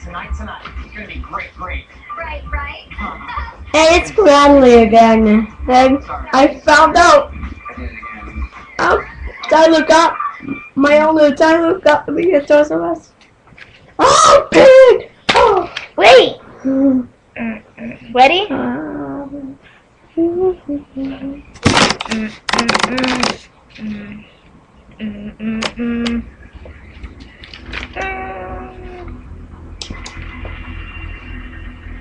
tonight. It's gonna be great. Right. And it's Bradley again. And I found out. I look up. My only time look up to be a Toys R Us. Oh, pig! Oh, Wait. Ready?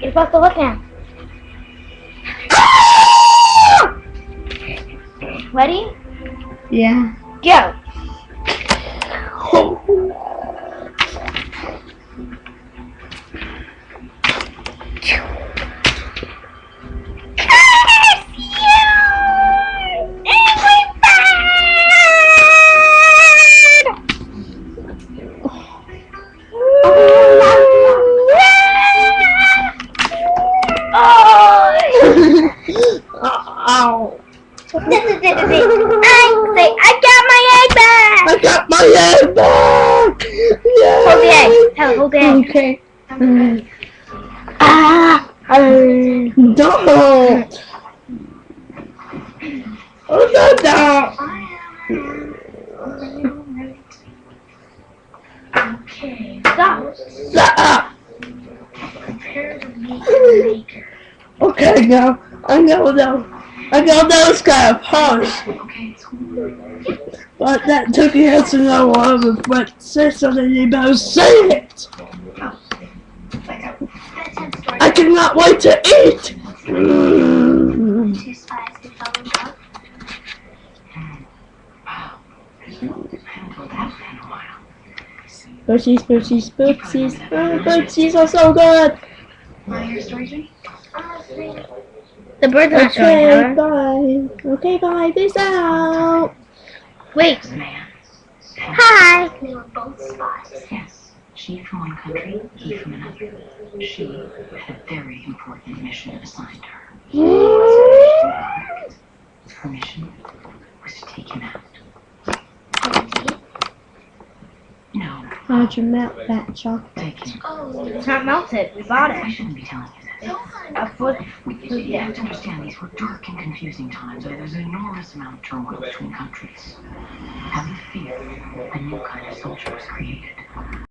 You're supposed to look now. Ready? yeah. Go. Ow. I got my egg back. I got my egg back! Yay! Hold the egg. Tell hold the egg. Okay. Don't! Oh, no! Okay. Stop. Stop! Prepare to meet your maker. Okay, now I know it's kind of harsh, Okay. but that turkey has to know all of it, but say something, you better say it! I cannot wait to eat! Two spies who fell in love. Wow. I haven't told that in a while. Birdies are so good! Want to hear a story, Jane? The bird's not showing Okay, her. bye. Okay, bye. Peace out. Wait. Man. Hi. They were both spies. Yes. She from one country, he from another. She had a very important mission assigned to her. Her mission was to take him out. No. How'd you melt that chocolate? Take him. It's not melted. We bought I it. shouldn't be telling you this. A foot. You have to understand these were dark and confusing times. There's an enormous amount of turmoil between countries. Having fear, a new kind of soldier was created.